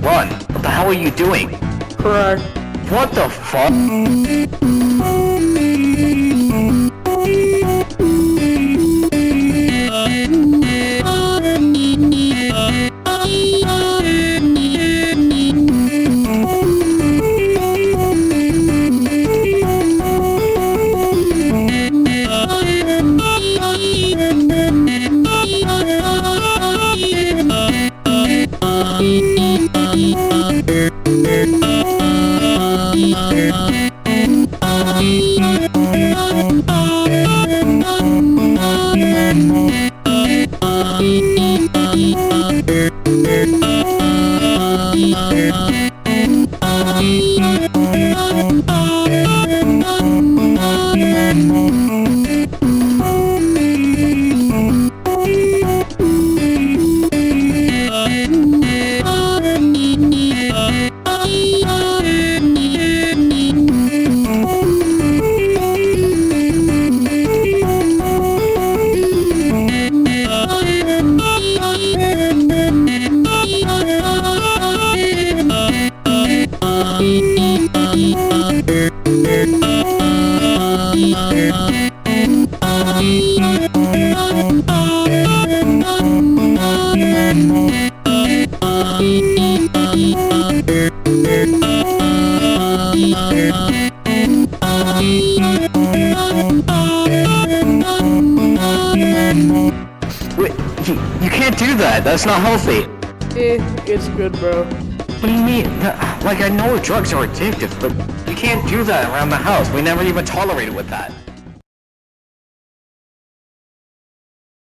run. What the hell are you doing? Correct. What the fuck? Wait, you can't do that. That's not healthy. It's good, bro. What do you mean? Like, I know drugs are addictive, but you can't do that around the house. We never even tolerated with that.